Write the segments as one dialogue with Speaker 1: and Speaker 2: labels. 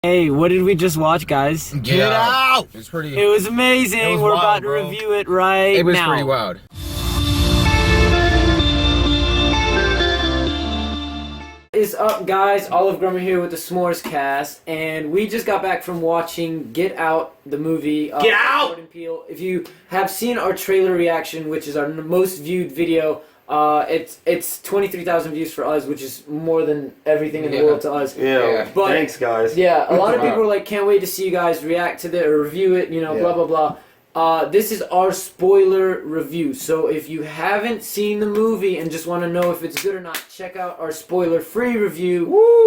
Speaker 1: Hey, what did we just watch, guys?
Speaker 2: Get out! It's pretty.
Speaker 1: It was amazing.
Speaker 2: It was
Speaker 1: We're
Speaker 2: wild,
Speaker 1: about to
Speaker 2: bro.
Speaker 1: review it right now.
Speaker 2: It was pretty wild.
Speaker 1: What is up, guys? OliveGrummer here with the S'mores Cast, and we just got back from watching Get Out, the movie.
Speaker 2: Get Out!
Speaker 1: Jordan Peele. If you have seen our trailer reaction, which is our most viewed video, it's 23,000 views for us, which is more than everything in the world to us.
Speaker 3: Yeah.
Speaker 1: But
Speaker 3: thanks, guys.
Speaker 1: yeah, a lot of people were like, can't wait to see you guys react to it or review it, blah, blah, blah. This is our spoiler review, so if you haven't seen the movie and just want to know if it's good or not, check out our spoiler-free review,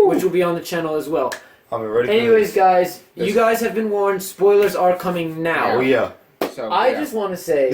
Speaker 1: which will be on the channel as well.
Speaker 3: I'm ready for
Speaker 1: Anyways,
Speaker 3: this.
Speaker 1: guys, you guys have been warned, spoilers are coming now.
Speaker 3: Oh, yeah.
Speaker 2: So,
Speaker 1: I just want to say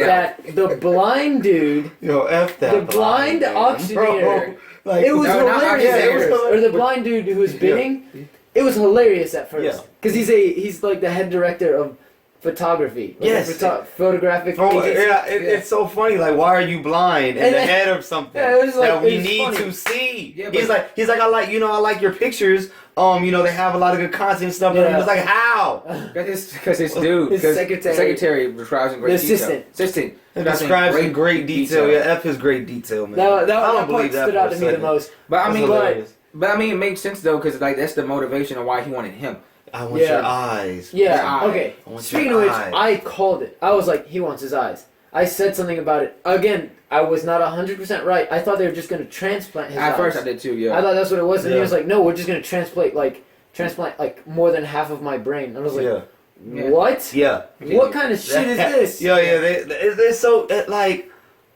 Speaker 1: that the blind dude,
Speaker 3: Yo, F that.
Speaker 1: the blind auctioneer,
Speaker 3: Like,
Speaker 1: it was
Speaker 2: No, not
Speaker 1: hilarious at
Speaker 2: auctioneer.
Speaker 1: first. Or the blind dude who was bidding, it was hilarious at first.
Speaker 3: Yeah.
Speaker 1: Because he's like the head director of photography. Like
Speaker 3: Yes.
Speaker 1: Photographic
Speaker 3: Oh,
Speaker 1: agency.
Speaker 3: yeah, it's so funny. Like, why are you blind in
Speaker 1: And
Speaker 3: the
Speaker 1: then-
Speaker 3: head of something
Speaker 1: Yeah, it was like-
Speaker 3: that we
Speaker 1: it was
Speaker 3: need
Speaker 1: funny.
Speaker 3: to see?
Speaker 2: Yeah,
Speaker 3: he's like, I like your pictures. They have a lot of good content and stuff.
Speaker 1: Yeah.
Speaker 3: And it's like, how?
Speaker 2: Because his dude,
Speaker 1: His
Speaker 2: secretary describes in great
Speaker 1: The
Speaker 2: detail.
Speaker 1: assistant.
Speaker 3: It describes in great detail. Yeah, F is great detail, man.
Speaker 1: That
Speaker 3: I don't
Speaker 1: part
Speaker 3: believe that
Speaker 1: stood
Speaker 3: for
Speaker 1: out
Speaker 3: a
Speaker 1: to me the
Speaker 3: second.
Speaker 1: most.
Speaker 2: But I
Speaker 3: That's
Speaker 2: mean,
Speaker 3: hilarious.
Speaker 2: it makes sense though, because like that's the motivation of why he wanted him.
Speaker 3: I want
Speaker 1: Yeah.
Speaker 3: your eyes.
Speaker 1: Yeah,
Speaker 2: His
Speaker 1: okay.
Speaker 3: I want
Speaker 1: Speaking of
Speaker 3: your
Speaker 1: which,
Speaker 3: eyes.
Speaker 1: I called it. I was like, he wants his eyes. I said something about it. Again, I was not 100% right. I thought they were just going to transplant his eyes.
Speaker 2: At first, I did too. Yeah.
Speaker 1: I thought that's what it was. And he
Speaker 3: Yeah.
Speaker 1: was like, no, we're just going to transplant like more than half of my brain. And I was like,
Speaker 3: Yeah.
Speaker 1: what?
Speaker 3: Yeah.
Speaker 1: What kind of shit is this?
Speaker 3: Yeah, they're so like.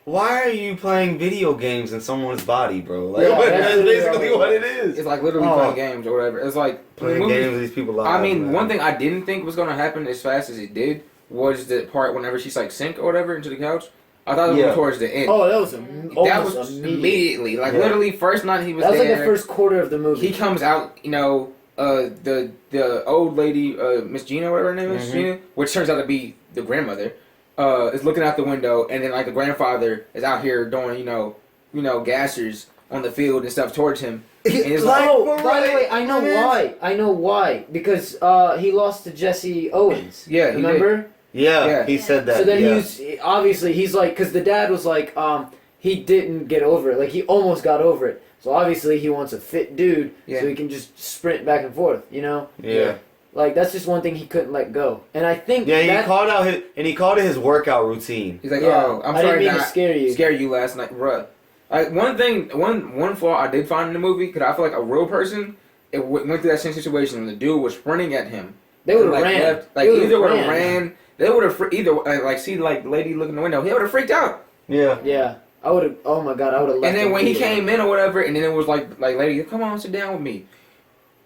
Speaker 3: Why are you playing video games in someone's body, bro? Like,
Speaker 1: Yeah,
Speaker 3: that's
Speaker 1: that's
Speaker 3: basically
Speaker 1: literally
Speaker 3: what it is.
Speaker 2: It's like literally
Speaker 3: Oh.
Speaker 2: playing games or whatever. It's like
Speaker 3: Playing
Speaker 2: movie-
Speaker 3: games with these people live.
Speaker 2: I mean,
Speaker 3: man.
Speaker 2: one thing I didn't think was gonna happen as fast as it did was the part whenever she's like sink or whatever into the couch. I thought it was towards the end.
Speaker 1: Oh, that was
Speaker 2: that was
Speaker 1: almost immediate.
Speaker 2: immediately, like
Speaker 3: Yeah.
Speaker 2: literally first night he was
Speaker 1: That was
Speaker 2: there.
Speaker 1: like the first quarter of the movie.
Speaker 2: He comes out, the old lady, Miss Gina, whatever her name is,
Speaker 3: Mhm.
Speaker 2: Gina, which turns out to be the grandmother, is looking out the window, and then like the grandfather is out here doing, gassers on the field and stuff towards him. And it's like,
Speaker 1: Oh, by the way, I know why. I know why. Because he lost to Jesse Owens.
Speaker 2: yeah, he did.
Speaker 1: Remember?
Speaker 3: Yeah,
Speaker 2: Yeah.
Speaker 3: he said that.
Speaker 1: So then
Speaker 3: yeah.
Speaker 1: he's like, because the dad was like, he didn't get over it. Like, he almost got over it. So obviously he wants a fit dude
Speaker 2: Yeah.
Speaker 1: so he can just sprint back and forth,
Speaker 3: Yeah.
Speaker 1: Like, that's just one thing he couldn't let go. And I think
Speaker 3: Yeah,
Speaker 1: that,
Speaker 3: he called it his workout routine.
Speaker 2: He's like,
Speaker 1: Yeah,
Speaker 2: oh, I'm
Speaker 1: I didn't
Speaker 2: sorry
Speaker 1: mean to
Speaker 2: that
Speaker 1: scare you.
Speaker 2: last night, bruh. Like one flaw I did find in the movie, because I feel like a real person, went through that same situation, and the dude was sprinting at him.
Speaker 1: They would have
Speaker 2: like,
Speaker 1: ran.
Speaker 2: left, like
Speaker 1: They would've
Speaker 2: either would have ran. They would have see like the lady looking in the window. He would have freaked out.
Speaker 3: Yeah.
Speaker 1: Yeah. I would have, oh my God, I would have left
Speaker 2: And then
Speaker 1: him
Speaker 2: when he
Speaker 1: be
Speaker 2: came in or whatever, and then it was like lady, come on, sit down with me.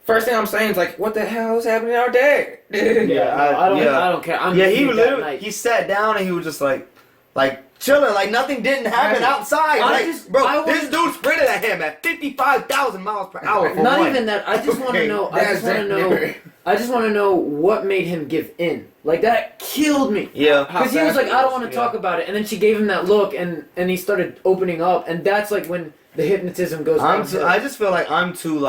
Speaker 2: First thing I'm saying is like, what the hell is happening out there?
Speaker 1: Yeah, I don't care. I'm
Speaker 3: Yeah, he
Speaker 1: beat
Speaker 3: was
Speaker 1: that
Speaker 3: literally
Speaker 1: night.
Speaker 3: he sat down and he was just like chilling, like nothing didn't happen
Speaker 2: Right.
Speaker 3: outside.
Speaker 1: I
Speaker 3: Like,
Speaker 1: just-
Speaker 3: bro,
Speaker 1: I
Speaker 3: this dude sprinted at him at 55,000 miles per hour. For
Speaker 1: Not
Speaker 3: one.
Speaker 1: even that. I just want to
Speaker 3: Okay,
Speaker 1: know. I just want to know what made him give in. Like, that killed me.
Speaker 3: Yeah.
Speaker 1: Because he was like, I don't want to
Speaker 3: Yeah.
Speaker 1: talk about it. And then she gave him that look, and he started opening up. And that's like when the hypnotism goes downhill.
Speaker 3: I just feel like I'm too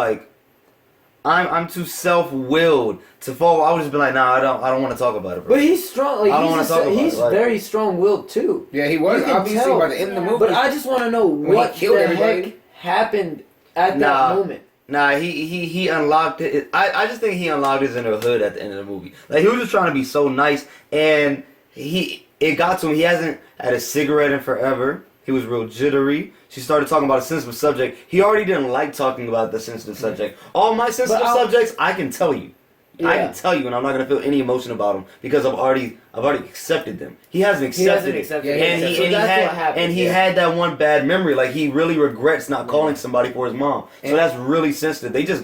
Speaker 3: self-willed to fall. I would just be like, nah, I don't want to talk about it, bro.
Speaker 1: But he's strong. Like,
Speaker 3: I don't wanna talk about
Speaker 1: he's
Speaker 3: it, like-
Speaker 1: very strong-willed, too.
Speaker 2: Yeah, he was
Speaker 1: You can
Speaker 2: obviously
Speaker 1: tell.
Speaker 2: by the end of the movie.
Speaker 1: But I just want to know
Speaker 2: When he
Speaker 1: what
Speaker 2: killed
Speaker 1: the
Speaker 2: everybody.
Speaker 1: heck happened at
Speaker 3: Nah.
Speaker 1: that moment.
Speaker 3: Nah, he unlocked it. I just think he unlocked his inner hood at the end of the movie. Like, he was just trying to be so nice, and it got to him. He hasn't had a cigarette in forever. He was real jittery. She started talking about a sensitive subject. He already didn't like talking about the sensitive subject. All my sensitive subjects, I can tell you. I
Speaker 1: Yeah.
Speaker 3: can tell you, and I'm not gonna feel any emotion about them because I've already accepted them. He hasn't accepted
Speaker 1: He hasn't
Speaker 3: it.
Speaker 1: accepted
Speaker 2: Yeah,
Speaker 1: it.
Speaker 3: And he,
Speaker 1: So
Speaker 3: and he
Speaker 1: that's
Speaker 3: had
Speaker 1: what happened.
Speaker 3: and he
Speaker 1: yeah.
Speaker 3: had that one bad memory. Like, he really regrets not calling somebody for his mom. So
Speaker 2: And-
Speaker 3: that's really sensitive. They just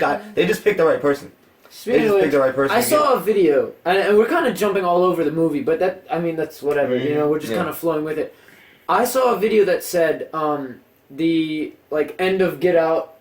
Speaker 3: picked the right person.
Speaker 1: Speaking
Speaker 3: They
Speaker 1: of
Speaker 3: just
Speaker 1: which,
Speaker 3: picked the right person.
Speaker 1: I
Speaker 3: to
Speaker 1: saw a video, and we're kind of jumping all over the movie, but that's whatever,
Speaker 3: Mhm.
Speaker 1: we're just
Speaker 3: Yeah.
Speaker 1: kind of flowing with it. I saw a video that said, the, end of Get Out,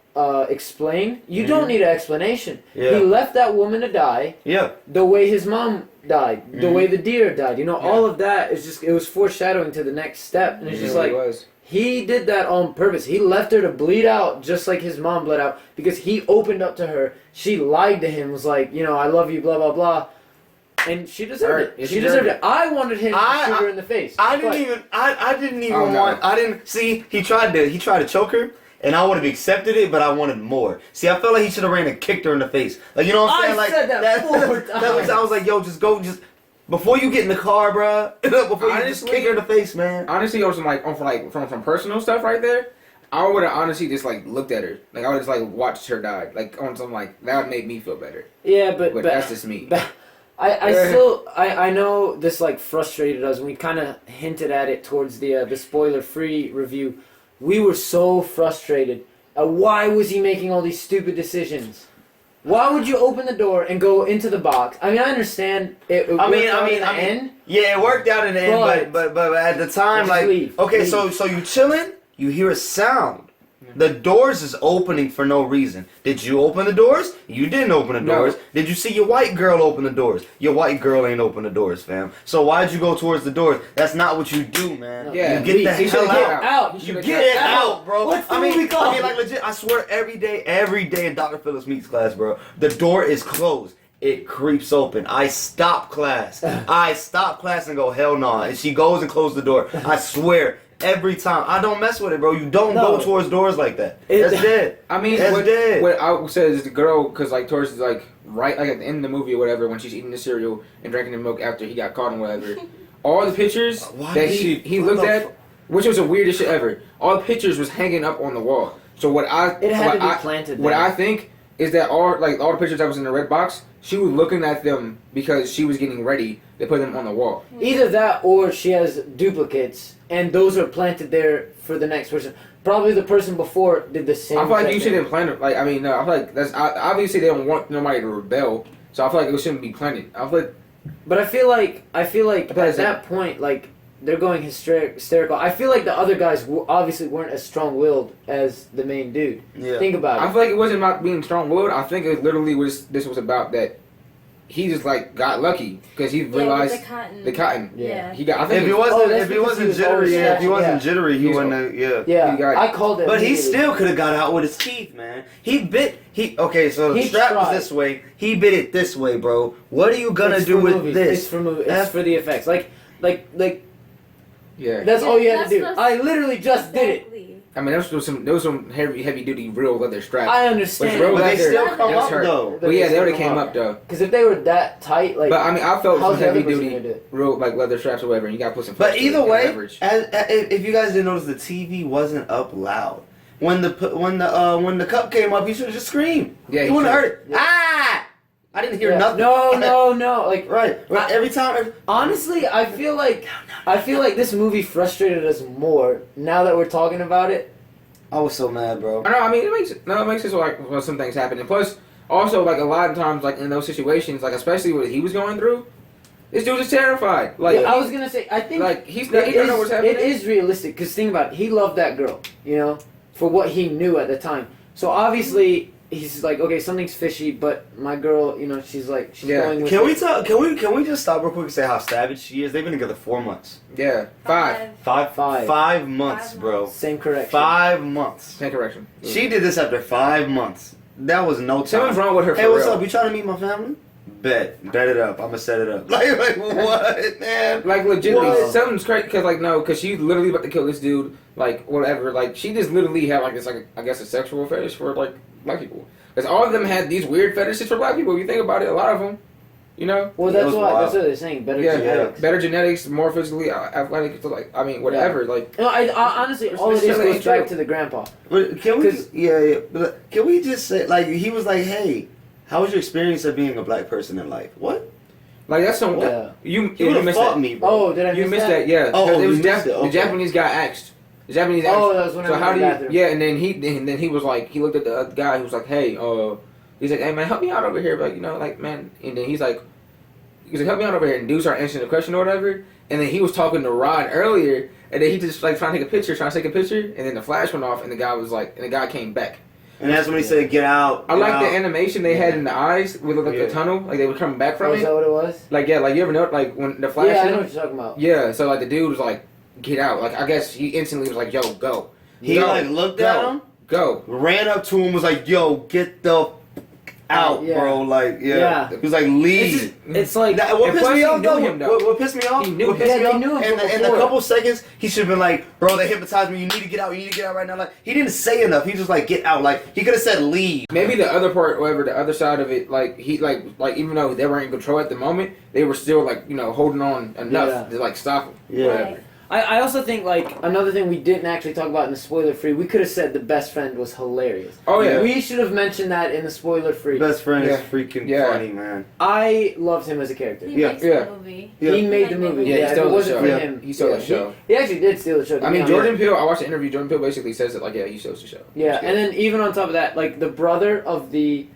Speaker 1: explained. You don't need an explanation.
Speaker 3: Yeah.
Speaker 1: He left that woman to die
Speaker 3: Yeah.
Speaker 1: the way his mom died, the
Speaker 3: Mhm.
Speaker 1: way the deer died. All of that is just, it was foreshadowing to the next step, and it's
Speaker 2: Yeah,
Speaker 1: just
Speaker 2: it
Speaker 1: like,
Speaker 2: was.
Speaker 1: He did that on purpose. He left her to bleed out just like his mom bled out because he opened up to her. She lied to him, was like, I love you, blah, blah, blah. And she deserved it.
Speaker 2: Yeah,
Speaker 1: she deserved it. I wanted him to shoot her in the face.
Speaker 3: I didn't even want. I didn't see. He tried to choke her. And I would have accepted it, but I wanted more. See, I felt like he should have ran and kicked her in the face. Like, you know what I'm saying?
Speaker 1: I
Speaker 3: Like,
Speaker 1: said that 4 times.
Speaker 3: I was like, yo, just go, before you get in the car, bruh. Before you just kick her in the face, man.
Speaker 2: Honestly, from personal stuff right there, I would have honestly just like looked at her. Like I would just like watched her die. Like on something like that would make me feel better.
Speaker 1: Yeah, but
Speaker 2: that's just me.
Speaker 1: I know this like frustrated us, and we kind of hinted at it towards the spoiler-free review. We were so frustrated. Why was he making all these stupid decisions? Why would you open the door and go into the box? I mean, I understand it. End.
Speaker 3: Yeah, it worked out in the end, but at the time, like,
Speaker 1: leave.
Speaker 3: So you chilling, you hear a sound. The doors is opening for no reason. Did you open the doors? You didn't open the doors. Did you see your white girl open the doors? Your white girl ain't open the doors, fam. So why'd you go towards the doors? That's not what you do, man.
Speaker 2: Yeah,
Speaker 3: you get the hell
Speaker 1: out.
Speaker 3: You get out, bro.
Speaker 1: What's the movie called?
Speaker 3: Like legit, I swear every day in Dr. Phillips Meets class, bro, the door is closed. It creeps open. I stop class. And go, hell no. And she goes and closes the door. I swear. Every time. I don't mess with it, bro. You don't go towards doors like that. That's dead.
Speaker 2: I mean, what I would say is the girl, because like towards like right like at the end of the movie or whatever, when she's eating the cereal and drinking the milk after he got caught and whatever, all the pictures that he looked at, which was the weirdest shit ever. All the pictures was hanging up on the wall. So what I
Speaker 1: planted.
Speaker 2: What I think is that all the pictures that was in the red box, she was looking at them because she was getting ready to put them on the wall.
Speaker 1: Either that or she has duplicates, and those are planted there for the next person. Probably the person before did the same.
Speaker 2: I feel like you shouldn't plant it. Like I feel like that's obviously they don't want nobody to rebel, so I feel like it shouldn't be planted.
Speaker 1: But I feel like at that point, like they're going hysterical. I feel like the other guys obviously weren't as strong-willed as the main dude.
Speaker 3: Yeah.
Speaker 1: Think about it.
Speaker 2: I feel like it wasn't about being strong-willed. I think it literally was. This was about that. He just like got lucky because he realized the cotton.
Speaker 1: Yeah.
Speaker 2: He got. I
Speaker 3: If
Speaker 2: think
Speaker 3: he wasn't jittery, he wouldn't have.
Speaker 1: Yeah. I called it.
Speaker 3: But he still could have got out with his teeth, man. Okay, so the strap was this way. He bit it this way, bro. What are you gonna do with this?
Speaker 1: It's for movies. It's for the effects. Like.
Speaker 2: Yeah.
Speaker 1: That's all you had to do. I literally just did it.
Speaker 2: I mean, there was some heavy duty real leather straps.
Speaker 1: I understand.
Speaker 3: But they still come up though.
Speaker 2: But yeah, they already came up though.
Speaker 1: Because if they were that tight, like.
Speaker 2: But I mean, I felt some heavy duty
Speaker 1: do
Speaker 2: real like leather straps or whatever. And you got to put some.
Speaker 3: But either way, if you guys didn't notice, the TV wasn't up loud. When the cup came up, he should have just screamed.
Speaker 2: Yeah,
Speaker 3: he wouldn't have heard it.
Speaker 1: Yeah.
Speaker 3: Ah! I didn't hear nothing.
Speaker 1: No. Like
Speaker 3: right. Every time.
Speaker 1: Honestly, I feel like this movie frustrated us more now that we're talking about it.
Speaker 3: I was so mad, bro.
Speaker 2: I know. I mean, it makes sense like when some things happen, and plus, also like a lot of times, like in those situations, like especially what he was going through, this dude is terrified. Like
Speaker 1: I was gonna say, I think
Speaker 2: like he don't know what's happening.
Speaker 1: It is realistic because think about it. He loved that girl, for what he knew at the time. So obviously. He's like, okay, something's fishy, but my girl, she's going with it.
Speaker 3: Can we just stop real quick and say how savage she is? They've been together 4 months.
Speaker 2: Yeah, 5
Speaker 3: months, bro.
Speaker 1: Same correction.
Speaker 3: 5 months.
Speaker 2: Same correction.
Speaker 3: She did this after 5 months. That was no time.
Speaker 2: Something's wrong with her.
Speaker 3: Hey, what's up? You trying to meet my family? Bet it up. I'm gonna set it up. Like what, man?
Speaker 2: Like legitimately, something's crazy. Because she's literally about to kill this dude. Like whatever. Like she just literally had like this I guess a sexual fetish for like black people. Because all of them had these weird fetishes for black people. If you think about it, a lot of them. Well,
Speaker 1: that's what they're saying. Better genetics.
Speaker 2: Better genetics, more physically athletic. Whatever.
Speaker 1: Yeah. Like. No, I honestly, all of this goes back to the grandpa.
Speaker 3: But can we? But can we just say he was like, hey. How was your experience of being a black person in life? What?
Speaker 2: Like that's something you missed
Speaker 3: fought
Speaker 2: that.
Speaker 3: me, bro.
Speaker 1: Oh, did I miss that?
Speaker 2: Yeah.
Speaker 3: Oh,
Speaker 2: it was
Speaker 3: okay.
Speaker 2: the Japanese guy asked. The Japanese asked.
Speaker 1: Oh, that was when I was in the bathroom.
Speaker 2: Yeah, and then he was like, he looked at the other guy who was like, hey, he's like, hey man, help me out over here, like man, and then he's like, help me out over here, and dude started answering the question or whatever, and then he was talking to Rod earlier, and then he just like trying to take a picture, and then the flash went off, and the guy came back.
Speaker 3: And that's when he said, "Get out."
Speaker 2: I like the animation they had in the eyes with like the tunnel, like they were coming back from it.
Speaker 1: Is that what it was?
Speaker 2: Like you ever know, like when the flash?
Speaker 1: Yeah, I know what you're talking about.
Speaker 2: Yeah, so like the dude was like, get out. Like I guess he instantly was like, "Yo, go."
Speaker 3: He
Speaker 2: Go.
Speaker 3: like looked
Speaker 2: Go.
Speaker 3: at him,
Speaker 2: Go.
Speaker 3: ran up to him, was like, "Yo, get the out,
Speaker 1: Yeah.
Speaker 3: bro!" Like,
Speaker 1: Yeah.
Speaker 3: he was like, "Leave."
Speaker 1: It's like
Speaker 3: That, what
Speaker 2: And
Speaker 3: pissed
Speaker 2: plus
Speaker 3: me
Speaker 2: he
Speaker 3: off
Speaker 2: knew
Speaker 3: though?
Speaker 2: him, though.
Speaker 3: What pissed me off?
Speaker 2: He knew
Speaker 3: What
Speaker 2: him.
Speaker 3: pissed me
Speaker 1: Yeah, they
Speaker 3: off?
Speaker 1: knew him
Speaker 3: And
Speaker 1: from
Speaker 3: in a
Speaker 1: before.
Speaker 3: couple seconds, he should have been like, "Bro, they hypnotized me. You need to get out. You need to get out right now." Like, he didn't say enough. He just like, "Get out." Like, he could have said, "Leave."
Speaker 2: Maybe the other part, whatever, the other side of it, like he like even though they weren't in control at the moment, they were still like holding on enough to like stop him.
Speaker 3: Yeah.
Speaker 2: Whatever.
Speaker 1: I also think like another thing we didn't actually talk about in the spoiler free. We could have said the best friend was hilarious.
Speaker 2: Oh yeah.
Speaker 1: We should have mentioned that in the spoiler free.
Speaker 3: Best friend
Speaker 2: Yeah.
Speaker 3: is freaking
Speaker 2: Yeah.
Speaker 3: funny, man.
Speaker 1: I loved him as a character.
Speaker 4: He
Speaker 3: Yeah.
Speaker 4: makes
Speaker 2: Yeah.
Speaker 4: the movie.
Speaker 3: Yeah.
Speaker 1: He made the movie.
Speaker 2: Yeah, he
Speaker 1: if
Speaker 2: stole
Speaker 1: it
Speaker 2: the
Speaker 1: wasn't
Speaker 2: show.
Speaker 1: for
Speaker 3: Yeah.
Speaker 1: him,
Speaker 2: He stole the show.
Speaker 1: He actually did steal the show. to
Speaker 2: I
Speaker 1: be
Speaker 2: mean,
Speaker 1: honest.
Speaker 2: Jordan Peele. I watched the interview. Jordan Peele basically says that like, yeah, he steals the show.
Speaker 1: Yeah, and then even on top of that, like the brother of the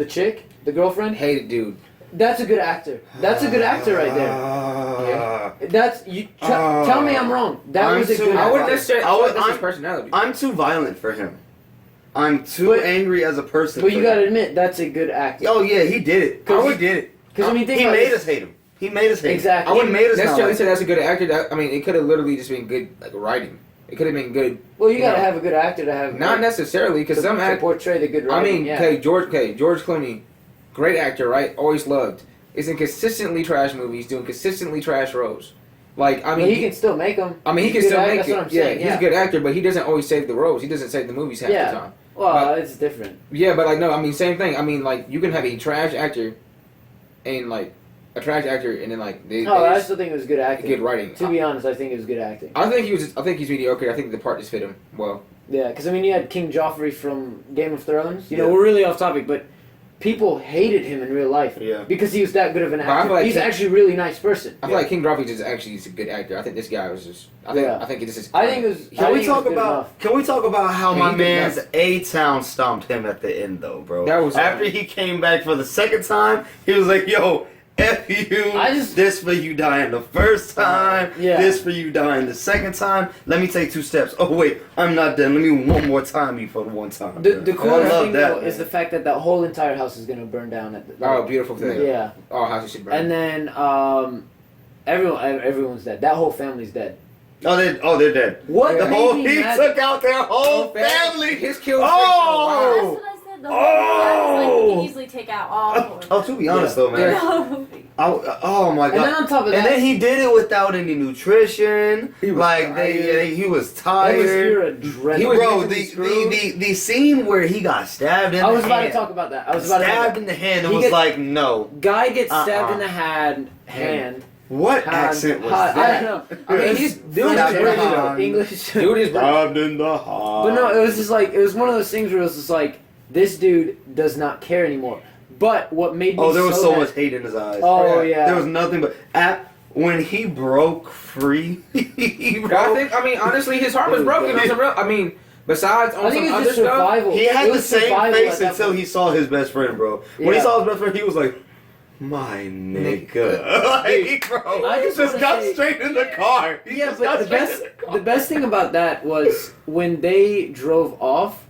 Speaker 1: chick, the girlfriend.
Speaker 2: Hated dude.
Speaker 1: That's a good actor. That's a good actor right there.
Speaker 3: Yeah.
Speaker 1: That's you. Tell me I'm wrong. That
Speaker 3: I'm
Speaker 1: was a
Speaker 3: too-
Speaker 1: good.
Speaker 2: I wouldn't
Speaker 1: actor.
Speaker 2: necessarily.
Speaker 3: I
Speaker 2: I
Speaker 3: would-
Speaker 2: would, that's his
Speaker 3: I'm-
Speaker 2: personality.
Speaker 3: I'm too violent for him. I'm too
Speaker 1: But-
Speaker 3: angry as a person.
Speaker 1: But
Speaker 3: for
Speaker 1: you
Speaker 3: him.
Speaker 1: gotta admit that's a good actor.
Speaker 3: Oh yeah, he did it.
Speaker 1: Cause
Speaker 3: Oh,
Speaker 1: we-
Speaker 3: he did it.
Speaker 1: Because I mean, think
Speaker 3: He
Speaker 1: about
Speaker 3: made
Speaker 1: it.
Speaker 3: us hate him. He made us hate him.
Speaker 1: Exactly.
Speaker 2: I wouldn't
Speaker 3: made us not
Speaker 2: necessarily
Speaker 3: like
Speaker 2: say that's a good actor. That, I mean, it could have literally just been good like writing. It could have been good.
Speaker 1: Well, you gotta
Speaker 2: know,
Speaker 1: have a good actor to have.
Speaker 2: Not necessarily because some
Speaker 1: to
Speaker 2: act.
Speaker 1: portray the good
Speaker 2: I
Speaker 1: writing.
Speaker 2: mean,
Speaker 1: yeah.
Speaker 2: George Clooney, great actor, right? Always loved. Is in consistently trash movies, doing consistently trash roles. Like I mean,
Speaker 1: he can still make them.
Speaker 2: I mean, he can
Speaker 1: He's a
Speaker 2: still
Speaker 1: good actor,
Speaker 2: make
Speaker 1: that's
Speaker 2: it.
Speaker 1: what I'm
Speaker 2: Yeah,
Speaker 1: saying,
Speaker 2: he's a good actor, but he doesn't always save the roles. He doesn't save the movies half
Speaker 1: Yeah.
Speaker 2: the time.
Speaker 1: Well, it's different.
Speaker 2: Yeah, but like no, I mean same thing. I mean like you can have a trash actor, and like a trash actor, and then like they
Speaker 1: I still think it was good acting.
Speaker 2: good writing.
Speaker 1: To be honest, I think it was good acting.
Speaker 2: I think he's mediocre. I think the part just fit him well.
Speaker 1: Yeah, because I mean, you had King Joffrey from Game of Thrones. You know,
Speaker 3: Yeah.
Speaker 1: we're really off topic, but people hated him in real life
Speaker 3: Yeah.
Speaker 1: because he was that good of an
Speaker 2: But I
Speaker 1: actor.
Speaker 2: feel like
Speaker 1: He's
Speaker 2: King-
Speaker 1: actually a really nice person.
Speaker 2: I feel like King Joffrey is actually a good actor. I think this guy was just. I think it just.
Speaker 1: I think it was.
Speaker 3: Can we talk about? Can we talk about how
Speaker 2: Yeah,
Speaker 3: my
Speaker 2: he did
Speaker 3: man's
Speaker 2: nuts.
Speaker 3: A-Town stomped him at the end though, bro?
Speaker 2: That was
Speaker 3: after he came back for the second time. He was like, "Yo, F you. This for you dying the first time.
Speaker 1: Yeah.
Speaker 3: This for you dying the second time. Let me take 2 steps. Oh wait, I'm not done. Let me one more time you for the one time."
Speaker 1: The coolest
Speaker 3: I love
Speaker 1: thing
Speaker 3: that,
Speaker 1: though is the fact that whole entire house is gonna burn down at the.
Speaker 2: Oh, beautiful thing.
Speaker 1: Yeah.
Speaker 2: Oh, how she should burn.
Speaker 1: And then everyone's dead. That whole family's dead.
Speaker 3: They're dead.
Speaker 1: What?
Speaker 3: The
Speaker 1: made
Speaker 3: whole
Speaker 1: me
Speaker 3: he
Speaker 1: mad-
Speaker 3: took out their whole family.
Speaker 2: His kills.
Speaker 3: Oh!
Speaker 4: That's what I said. The whole movie, like, we can easily take out all four.
Speaker 3: Oh, to be honest though, man.
Speaker 4: The whole movie.
Speaker 3: Oh my god.
Speaker 1: And then on top of that,
Speaker 3: And then he did it without any nutrition.
Speaker 2: He was
Speaker 3: like
Speaker 2: tired.
Speaker 3: he was
Speaker 1: that was
Speaker 3: tired.
Speaker 1: pure adrenaline.
Speaker 2: He was
Speaker 3: Bro,
Speaker 2: mentally screwed.
Speaker 3: the scene where he got stabbed in
Speaker 1: I
Speaker 3: the
Speaker 1: was about to
Speaker 3: hand.
Speaker 1: talk about that. I was about to.
Speaker 3: Stabbed in the hand and
Speaker 1: He
Speaker 3: was
Speaker 1: gets-
Speaker 3: like, no.
Speaker 1: Guy gets stabbed
Speaker 3: Uh-uh.
Speaker 1: in the hand.
Speaker 3: What
Speaker 1: Hand.
Speaker 3: accent was
Speaker 1: I
Speaker 3: that?
Speaker 1: don't know.
Speaker 2: I mean, he's
Speaker 1: Dude,
Speaker 3: Stabbed in the
Speaker 1: British,
Speaker 3: hand.
Speaker 1: English.
Speaker 2: Dude is
Speaker 3: Stabbed in the heart.
Speaker 1: But no, it was just like it was one of those things where it was just like this dude does not care anymore. But what made me
Speaker 3: there was so
Speaker 1: mad-
Speaker 3: much hate in his eyes.
Speaker 1: Oh yeah.
Speaker 3: There was nothing but when he broke free.
Speaker 2: I mean, honestly, his heart was broken. On some real. I mean, besides on
Speaker 1: I think
Speaker 2: some
Speaker 1: it's
Speaker 2: other
Speaker 1: just
Speaker 2: stuff.
Speaker 1: survival.
Speaker 3: He had
Speaker 1: It
Speaker 3: the
Speaker 1: was
Speaker 3: same
Speaker 1: survival
Speaker 3: face
Speaker 1: at that
Speaker 3: until
Speaker 1: point.
Speaker 3: he saw his best friend, bro. When he
Speaker 1: Yeah.
Speaker 3: saw his best friend, he was like, "My nigga," like, bro.
Speaker 1: I
Speaker 3: He
Speaker 1: just
Speaker 3: just
Speaker 1: wanna
Speaker 3: got
Speaker 1: say-
Speaker 3: straight in the car. He
Speaker 1: Yeah,
Speaker 3: just
Speaker 1: but
Speaker 3: got
Speaker 1: the
Speaker 3: straight
Speaker 1: best
Speaker 3: in the car.
Speaker 1: the best thing about that was when they drove off.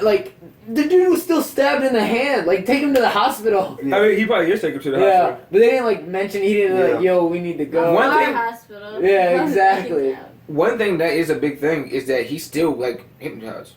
Speaker 1: Like the dude was still stabbed in the hand. Like take him to the hospital.
Speaker 3: Yeah.
Speaker 2: I mean, he probably is taken to the
Speaker 1: Yeah,
Speaker 2: hospital.
Speaker 1: but they didn't like mention. He didn't
Speaker 3: Yeah.
Speaker 1: like, yo, we need to go.
Speaker 2: One
Speaker 4: Our
Speaker 2: thing-
Speaker 4: hospital.
Speaker 1: Yeah, exactly.
Speaker 2: One thing that is a big thing is that he's still like hypnotized.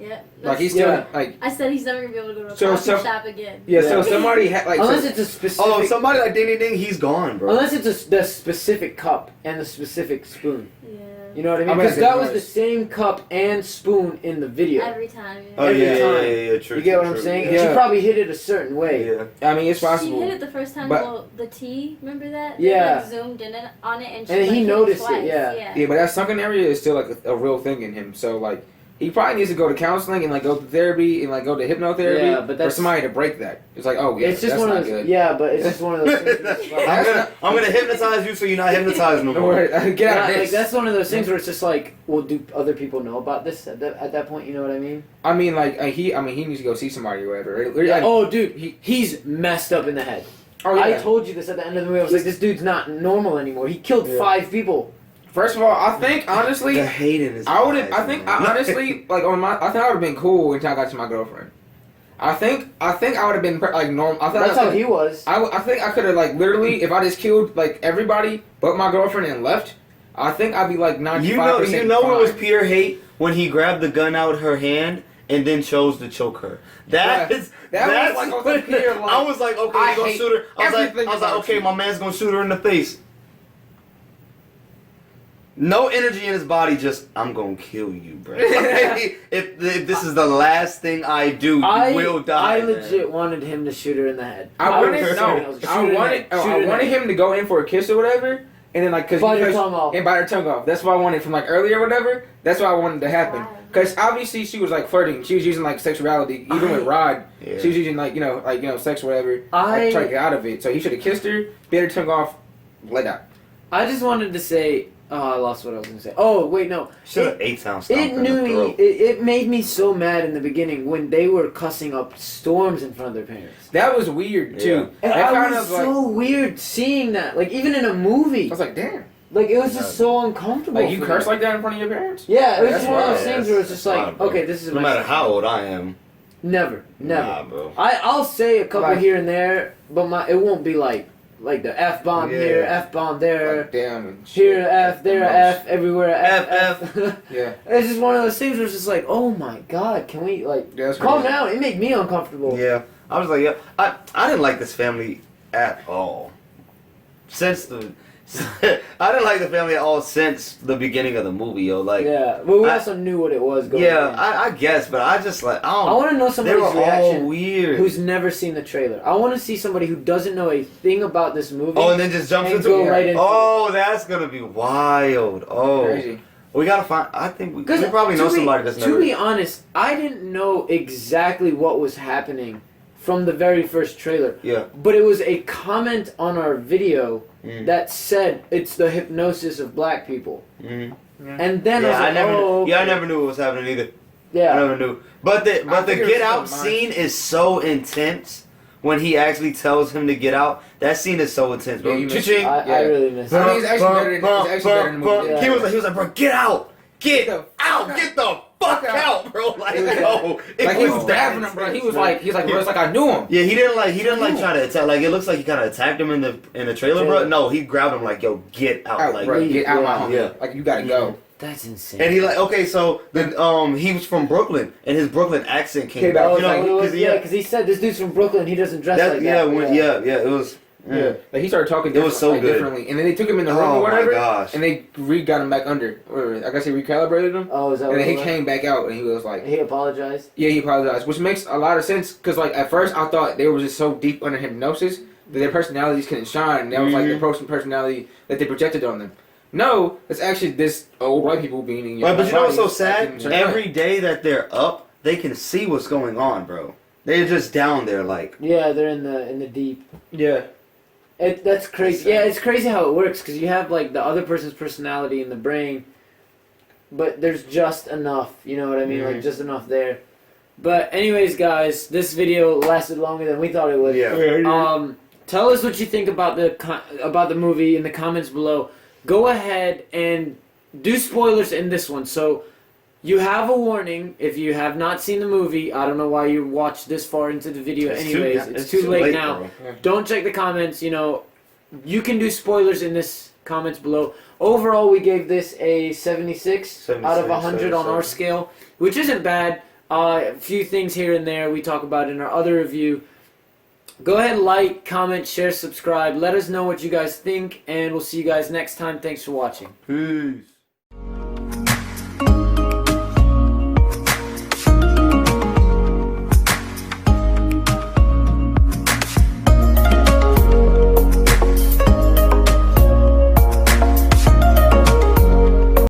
Speaker 4: Yeah.
Speaker 2: Like he's still
Speaker 1: Yeah.
Speaker 2: like.
Speaker 4: I said he's never gonna be able to go to a
Speaker 2: So-
Speaker 4: coffee
Speaker 2: so-
Speaker 4: shop again.
Speaker 2: Yeah.
Speaker 1: Yeah.
Speaker 2: So somebody had like.
Speaker 1: Unless
Speaker 2: so,
Speaker 1: it's a specific.
Speaker 3: Oh, somebody like ding ding ding, he's gone, bro.
Speaker 1: Unless it's the specific cup and the specific spoon.
Speaker 4: Yeah.
Speaker 1: You know what I
Speaker 2: I
Speaker 1: mean?
Speaker 2: mean,
Speaker 1: Because that was
Speaker 2: right.
Speaker 1: the same cup and spoon in the video.
Speaker 4: Every time.
Speaker 3: Oh
Speaker 1: every
Speaker 3: yeah,
Speaker 1: time.
Speaker 3: yeah, true.
Speaker 1: You get what
Speaker 3: true,
Speaker 1: I'm saying?
Speaker 3: Yeah.
Speaker 1: And
Speaker 2: Yeah.
Speaker 1: she probably hit it a certain way.
Speaker 3: Yeah.
Speaker 2: I mean, it's
Speaker 4: She
Speaker 2: possible.
Speaker 4: hit it the first time.
Speaker 2: But-
Speaker 4: Well, the T, remember that?
Speaker 1: Yeah.
Speaker 4: They, like, zoomed in on it, and she
Speaker 1: And
Speaker 4: like,
Speaker 1: he
Speaker 4: hit
Speaker 1: noticed it,
Speaker 4: twice.
Speaker 1: yeah.
Speaker 2: Yeah, but that sunken area is still like a real thing in him. So like, he probably needs to go to counseling and like go to therapy and like go to hypnotherapy
Speaker 1: Yeah, but
Speaker 2: for
Speaker 1: that's-
Speaker 2: somebody to break that. It's like, oh yeah,
Speaker 1: It's just
Speaker 2: that's
Speaker 1: one
Speaker 2: not
Speaker 1: of those.
Speaker 2: good.
Speaker 1: Yeah, but it's just one of those things. where it's like-
Speaker 3: I'm gonna hypnotize you so you're not hypnotized no
Speaker 2: Don't
Speaker 3: more.
Speaker 2: worry, get out
Speaker 1: Yeah,
Speaker 2: of
Speaker 1: like
Speaker 2: this.
Speaker 1: that's one of those things where it's just like, well, do other people know about this at that point? You know what I mean?
Speaker 2: I mean, like he needs to go see somebody or whatever. Like,
Speaker 1: Oh, dude, he's messed up in the head.
Speaker 2: oh, yeah.
Speaker 1: I told you this at the end of the movie. I was like, this dude's not normal anymore. He killed
Speaker 3: Yeah.
Speaker 1: 5 people.
Speaker 2: First of all, I think honestly,
Speaker 3: The hate in his
Speaker 2: I would have.
Speaker 3: eyes,
Speaker 2: I think
Speaker 3: man.
Speaker 2: I honestly like on my. I think I would have been cool until I got to my girlfriend. I think I would have been like normal.
Speaker 1: That's how he was.
Speaker 2: I think I could have like literally, if I just killed like everybody but my girlfriend and left, I think I'd be like 95%.
Speaker 3: You know it was pure hate when he grabbed the gun out of her hand and then chose to choke her. That's
Speaker 2: was like,
Speaker 3: I was like, okay,
Speaker 2: I
Speaker 3: he's gonna
Speaker 2: hate
Speaker 3: shoot her. I was like,
Speaker 2: about
Speaker 3: okay,
Speaker 2: you.
Speaker 3: my man's gonna shoot her in the face. No energy in his body, just I'm gonna kill you, bro. if this is the last thing I do, you will die.
Speaker 1: I legit wanted him to shoot her in the head.
Speaker 2: I wanted him to go in for a kiss or whatever, and then like
Speaker 1: bite her tongue off.
Speaker 2: And bite her tongue off. That's what I wanted from like earlier or whatever. That's what I wanted to happen.
Speaker 4: Wow.
Speaker 2: Because obviously she was like flirting. She was using like sexuality, even with Rod.
Speaker 3: Yeah.
Speaker 2: She was using like sex or whatever. Like, trying to get out of it. So he should have kissed her, bit her tongue off, let out.
Speaker 1: I just wanted to say. Oh, I lost what I was gonna say. Oh, wait, no.
Speaker 3: Should have 8-ounce.
Speaker 1: It made me so mad in the beginning when they were cussing up storms in front of their parents.
Speaker 2: That was weird too.
Speaker 1: And
Speaker 2: That
Speaker 1: I
Speaker 2: kind
Speaker 1: was
Speaker 2: of
Speaker 1: so weird seeing that. Like even in a movie.
Speaker 2: I was like, damn.
Speaker 1: Like it was just so uncomfortable.
Speaker 2: Like you curse like that in front of your parents?
Speaker 1: Yeah, it was
Speaker 3: That's
Speaker 1: just one of those
Speaker 3: wild.
Speaker 1: things where it's just like,
Speaker 3: Wild, bro.
Speaker 1: okay, this is
Speaker 3: no matter how old I am.
Speaker 1: Never.
Speaker 3: Nah, bro.
Speaker 1: I'll say a couple
Speaker 2: Like-
Speaker 1: here and there, but it won't be like the F bomb here, F bomb there,
Speaker 2: Like, damn.
Speaker 1: here F, there F, everywhere F.
Speaker 2: Yeah.
Speaker 1: It's just one of those things where it's just like, oh my god, can we like
Speaker 2: Yeah, that's
Speaker 1: calm
Speaker 2: crazy.
Speaker 1: down? It made me uncomfortable.
Speaker 3: Yeah, I was like, yeah, I didn't like this family at all. I didn't like the family at all since the beginning of the movie, yo. Like,
Speaker 1: Yeah, but we also knew what it was going
Speaker 3: yeah,
Speaker 1: in.
Speaker 3: I guess, but I just like, I
Speaker 1: I
Speaker 3: don't.
Speaker 1: want to know
Speaker 3: They
Speaker 1: somebody's
Speaker 3: were all
Speaker 1: reaction
Speaker 3: weird.
Speaker 1: who's never seen the trailer. I want to see somebody who doesn't know a thing about this movie.
Speaker 3: Oh, and then just jumps
Speaker 1: and
Speaker 3: into
Speaker 1: go
Speaker 3: it.
Speaker 1: right into
Speaker 3: Oh, that's gonna be wild. Oh,
Speaker 2: Crazy.
Speaker 3: we gotta find. I think we
Speaker 1: 'Cause
Speaker 3: probably know somebody that's never.
Speaker 1: To be honest, I didn't know exactly what was happening from the very first trailer.
Speaker 3: Yeah.
Speaker 1: But it was a comment on our video
Speaker 3: Mm.
Speaker 1: that said it's the hypnosis of black people.
Speaker 3: Mm.
Speaker 1: And then I was like,
Speaker 3: never.
Speaker 1: oh,
Speaker 3: Yeah, I
Speaker 1: okay.
Speaker 3: never knew what was happening either. I
Speaker 1: Yeah.
Speaker 3: never knew. But the
Speaker 2: figured
Speaker 3: get
Speaker 2: it was
Speaker 3: out
Speaker 2: mine.
Speaker 3: scene is so intense. When he actually tells him to get out, that scene is so intense, bro.
Speaker 2: Yeah, you missed
Speaker 3: Cha-ching.
Speaker 1: I really missed
Speaker 2: I
Speaker 1: it.
Speaker 2: mean, it's actually better in the movie.
Speaker 1: Yeah.
Speaker 3: He was like, bro, get out, get
Speaker 2: the
Speaker 3: out, get the fuck out, bro. Like, no,
Speaker 2: Like he was
Speaker 3: that
Speaker 2: grabbing him, bro. He
Speaker 3: intense,
Speaker 2: was
Speaker 3: bro.
Speaker 2: like, bro, it's like I knew him.
Speaker 3: Yeah, he didn't like try to attack. Like it looks like he kind of attacked him in the trailer, bro. No, he grabbed him like, yo, get out,
Speaker 2: Out,
Speaker 3: like.
Speaker 2: bro, get out my home.
Speaker 3: Yeah.
Speaker 2: Like you gotta go.
Speaker 1: That's insane.
Speaker 3: And he like, okay, so then he was from Brooklyn, and his Brooklyn accent came
Speaker 2: Came
Speaker 3: back.
Speaker 2: out,
Speaker 1: Oh,
Speaker 3: You know,
Speaker 1: because he said this dude's from Brooklyn. He doesn't dress
Speaker 3: that,
Speaker 1: like
Speaker 3: yeah,
Speaker 1: that.
Speaker 3: yeah, it was.
Speaker 2: Yeah. Like he started talking.
Speaker 3: It was so good.
Speaker 2: differently, and then they took him in the room
Speaker 3: Oh
Speaker 2: or whatever,
Speaker 3: my gosh.
Speaker 2: and they got him back under. Or I guess he recalibrated him,
Speaker 1: Oh, is that
Speaker 2: and
Speaker 1: what
Speaker 2: then he
Speaker 1: it was?
Speaker 2: came back out, and he was like,
Speaker 1: He apologized.
Speaker 2: yeah, he apologized, which makes a lot of sense because like at first I thought they were just so deep under hypnosis that their personalities couldn't shine. And that was like their personality that they projected on them. No, it's actually this old white people being in your
Speaker 3: But you know what's so
Speaker 2: bodies,
Speaker 3: sad?
Speaker 2: acting a certain way.
Speaker 3: Every day that they're up, they can see what's going on, bro. They're just down there, like.
Speaker 1: Yeah, they're in the deep.
Speaker 2: Yeah.
Speaker 1: That's crazy. Yeah, it's crazy how it works because you have like the other person's personality in the brain, but there's just enough. You know what I mean? Like just enough there. But anyways, guys, this video lasted longer than we thought it would.
Speaker 3: Yeah.
Speaker 1: Tell us what you think about the movie in the comments below. Go ahead and do spoilers in this one. So you have a warning if you have not seen the movie. I don't know why you watched this far into the video. It's too late now.
Speaker 3: Bro.
Speaker 1: Don't check the comments. You know, you can do spoilers in this comments below. Overall, we gave this a 76 out of 100 on our scale, which isn't bad. A few things here and there we talk about in our other review. Go ahead, like, comment, share, subscribe. Let us know what you guys think, and we'll see you guys next time. Thanks for watching.
Speaker 3: Peace.